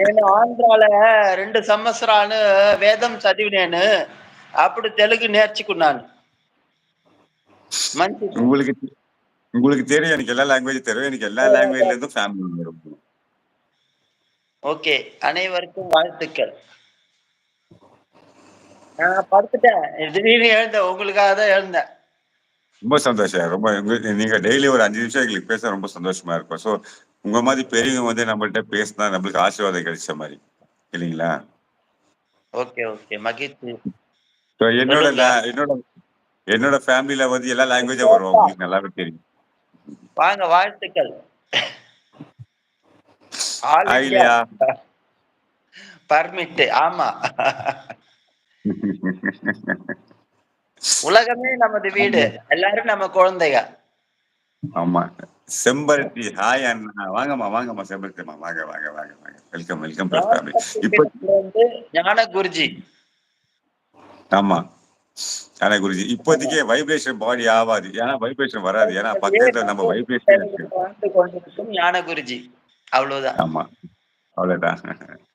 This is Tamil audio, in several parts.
నేను ఆంధ్రాల 2 సంవత్సరాలు వేదం చదివినాను. అప్పుడు తెలుగు నేర్చుకున్నాను. మంచిది. உங்களுக்கு உங்களுக்கு தெரியும். எனக்கு எல்லா லாங்குவேஜ் தெரியும். எனக்கு எல்லா லாங்குவேஜ்ல இருந்தும் ஃபேமிலி வரும். ஓகே. அனைவருக்கும் வாழ்த்துக்கள். நான் படுத்துட்டேன். திடீர்னு எழுந்தேன். உங்களுக்காக தான் எழுந்தேன். ரொம்ப சந்தோஷம். ரொம்ப நீங்க டெய்லி ஒரு 5 நிமிஷம் எங்களுக்கு பேச ரொம்ப சந்தோஷமா இருக்கும். ஸோ உங்க மாதிரி பெரியவங்க வந்து நம்மள்ட்ட பேசினா நம்மளுக்கு ஆசீர்வாதம் கிடைச்ச மாதிரி இல்லைங்களா? Okay, okay. மகிழ்ச்சி. ஸோ என்னோட சொல்லுங்க. என்னோட என்னோட ஃபேமிலில வந்து எல்லா லாங்குவேஜும் வரும். உங்களுக்கு நல்லாவே தெரியும். வாங்க வாழ்த்துக்கள். ஆல் இந்தியா இல்லையா? பர்மிட். ஆமா. உலகமே நமது வீடு. எல்லாரும் நம்ம குழந்தைங்க. ஆமா. செம்பருத்தி ஹாய் அண்ணா. வாங்கம்மா வாங்கம்மா செம்பருத்திம்மா. வாங்க வாங்க வாங்க வாங்க. Welcome welcome to family. இப்போ ஞான குருஜி. ஆமா. ஞான குருஜி. இப்போதைக்கு வைப்ரேஷன் பாடி ஆவாது. ஏன்னா வைப்ரேஷன் வராது. ஏன்னா பக்கத்துல நம்ம வைப்ரேஷன் இருக்கு. வாழ்ந்து கொண்டிருக்கும் ஞான குருஜி. அவ்வளவுதான். ஆமா. அவ்வளவுதான்.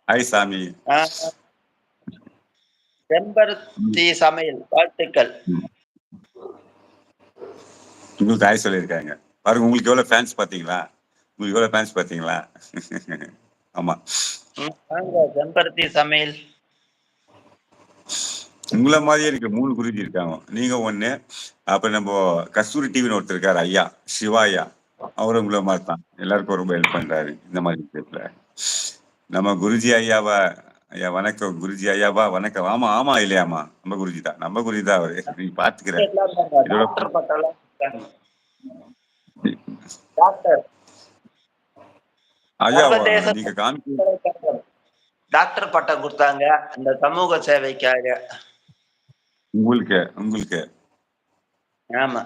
ஹாய் சாமி. செம்பருத்தி சமையல் வாழ்த்துக்கள். உங்களுக்கு ஹாய் சொல்லியிருக்காங்க. பாருங்க உங்களுக்கு எவ்வளவு ஃபேன்ஸ் பாத்தீங்களா? உங்களுக்கு எவ்வளவு ஃபேன்ஸ் பாத்தீங்களா? ஆமா. செம்பருத்தி சமையல். உங்களை மாதிரியே இருக்கு 3 குருஜி இருக்காங்க. நீங்க ஒண்ணு. அப்ப நம்ம கஸ்தூரி டிவின்னு ஒருத்தர் இருக்காரு ஐயா சிவாயா. அவரும் உங்களை மாதிரி தான். எல்லாருக்கும் ரொம்ப ஹெல்ப் பண்றாரு இந்த மாதிரி விஷயத்துல. நம்ம குருஜி ஐயாவா ஐயா வணக்கம் குருஜி ஐயாவா வணக்கம். ஆமா ஆமா இல்லையாமா நம்ம குருஜி தான். நம்ம குருஜி தான் அவரு. நீங்க பாத்துக்கிறேன். ஐயா நீங்க டாக்டர் பட்டம் கொடுத்தாங்க அந்த சமூக சேவைக்காக. உங்களுக்கு ஆமா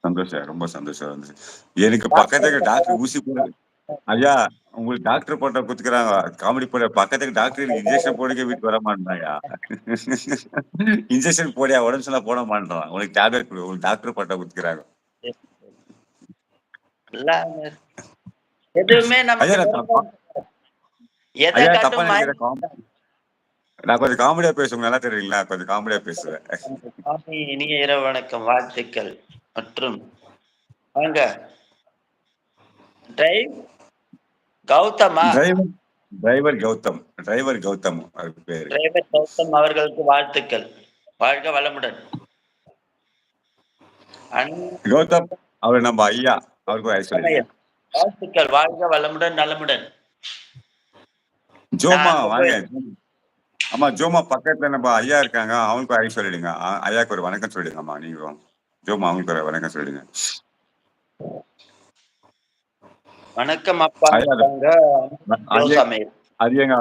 சந்தோஷம். ரொம்ப சந்தோஷம் வந்து எனக்கு பக்கத்துக்கு டாக்டர் ஊசி போடுறது. ஐயா உங்களுக்கு டாக்டர் பட்டம் குத்துக்கிறாங்க. காமெடி போட பக்கத்துக்கு டாக்டர் இன்ஜெக்ஷன் போடுக்க வீட்டுக்கு வர மாட்டாயா? இன்ஜெக்ஷன் போடியா உடம்பு சொன்னா போட மாட்டான். உங்களுக்கு டேப்லெட் கொடு. உங்களுக்கு டாக்டர் பட்டம் குத்துக்கிறாங்க. எதுவுமே நான் கொஞ்சம் காமெடியா பேசுவேன். நல்லா தெரியுங்களா? கொஞ்சம் காமெடியா பேசுவேன். இனிய இரவு வணக்கம் வாழ்த்துக்கள். மற்றும் வாங்க கௌதமா டிரைவர் கௌதம் பேரு. டிரைவர் கௌதம் அவர்களுக்கு வாழ்த்துக்கள். வாழ்க வளமுடன். கௌதம் அவர் நம்ம ஐயா அவருக்கு வாழ்த்துக்கள். வாழ்க வளமுடன் நலமுடன். ஜோமா வாங்க. ஆமா ஜோமா பக்கத்துல நம்ம ஐயா இருக்காங்க. அவங்களுக்கு ஐ சொல்லிடுங்க. ஐயாக்கு ஒரு வணக்கம் சொல்லிடுங்கம்மா. நீங்களும் ஜோமா அவங்களுக்கு ஒரு வணக்கம் சொல்லிடுங்க. வணக்கம் அப்பா. அது எங்க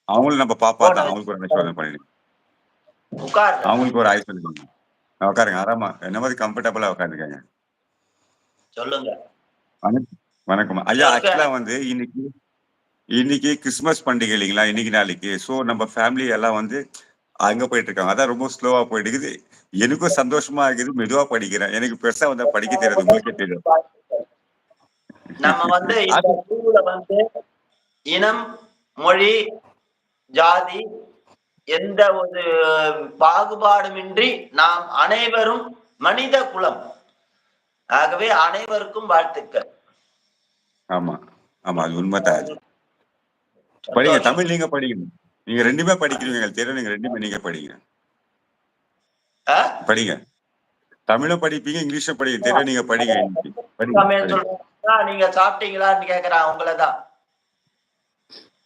அவங்களும் நம்ம பாப்பா தான். அவங்களுக்கு ஒரு ஆசீர்வாதம் பண்ணிடுங்க. அவங்களுக்கு ஒரு ஆய் சொல்லிடுங்க. உட்காருங்க ஆராமா. என்ன மாதிரி கம்ஃபர்டபுளா உட்காந்துருக்காங்க. சொல்லுங்க. வணக்கம் ஐயா. ஆக்சுவலா வந்து இன்னைக்கு கிறிஸ்துமஸ் பண்டிகை இல்லைங்களா? இன்னைக்கு நாளைக்கு. ஸோ நம்ம ஃபேமிலி எல்லாம் வந்து அங்க போயிட்டு இருக்காங்க. அதான் ரொம்ப ஸ்லோவா போயிட்டு இருக்குது. எனக்கும் சந்தோஷமா இருக்குது. மெதுவா படிக்கிறேன். எனக்கு பெருசா வந்து படிக்க தெரியாது. உங்களுக்கே தெரியும். நம்ம வந்து இந்த ஊர்ல வந்து இனம் மொழி ஜாதி எந்த ஒரு பாகுபாடுமின்றி நாம் அனைவரும் மனித குலம். ஆகவே அனைவருக்கும் வாழ்த்துக்கள். ஆமா ஆமா அது உண்மைதான். படிங்க. தமிழ் நீங்க படிக்கணும். நீங்க ரெண்டுமே படிக்கிறீங்க தெரியும். நீங்க ரெண்டுமே நீங்க படிங்க. படிங்க. தமிழும் படிப்பீங்க இங்கிலீஷும் படிக்க தெரியும். நீங்க படிங்க. நீங்க சாப்பிட்டீங்களான்னு கேக்குறான் உங்களதான்.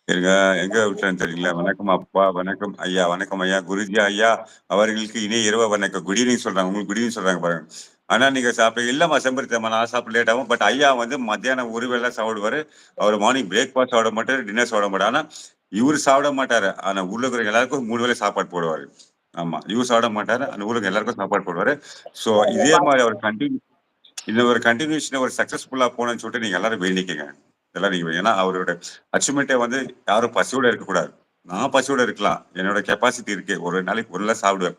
இருங்க எங்க விட்டுறேன்னு தெரியுங்களா? வணக்கம் அப்பா. வணக்கம் ஐயா. வணக்கம் ஐயா. குருஜி ஐயா அவர்களுக்கு இணைய இரவு வணக்கம். குட் ஈவினிங் சொல்றாங்க. உங்களுக்கு குட் ஈவினிங் சொல்றாங்க பாருங்க. ஆனா நீங்க சாப்பிட இல்லம்மா செம்பருத்தியம்மா. நான் சாப்பிட லேட் ஆகும். பட் ஐயா வந்து மத்தியானம் ஒரு வேளை சாப்பிடுவாரு. அவர் மார்னிங் பிரேக்ஃபாஸ்ட் சாப்பிட மாட்டாரு. டின்னர் சாப்பிட மாட்டாரு. ஆனா இவரு சாப்பிட மாட்டாரு. ஆனா ஊர்ல இருக்கிற எல்லாருக்கும் 3 வேளை சாப்பாடு போடுவாரு. ஆமா இவர் சாப்பிட மாட்டாரு. அந்த ஊருக்கு எல்லாருக்கும் சாப்பாடு போடுவாரு. சோ இதே மாதிரி அவர் ஒரு கண்டினியூஷன் ஒரு சக்சஸ்ஃபுல்லா போனேன்னு சொல்லிட்டு நீங்க எல்லாரும் வேண்டிக்கங்க. இதெல்லாம் நீங்க ஏன்னா அவரோட அச்சீவ்மெண்ட்டை வந்து யாரும் பசியோட இருக்கக்கூடாது. நான் பசியோட இருக்கலாம். என்னோட கெப்பாசிட்டி இருக்கு. ஒரு நாளைக்கு பொருளா சாப்பிடுவேன்.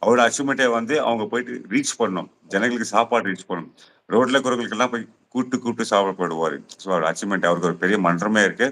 அவரோட அச்சீவ்மெண்ட்டை வந்து அவங்க போயிட்டு ரீச் பண்ணணும். ஜனங்களுக்கு சாப்பாடு ரீச் பண்ணணும். ரோட்ல இருக்கிறவங்களுக்கு எல்லாம் போய் கூப்பிட்டு கூப்பிட்டு சாப்பிடப்படுவாரு. ஸோ அச்சீவ்மெண்ட் அவருக்கு ஒரு பெரிய மன்றமே இருக்கு.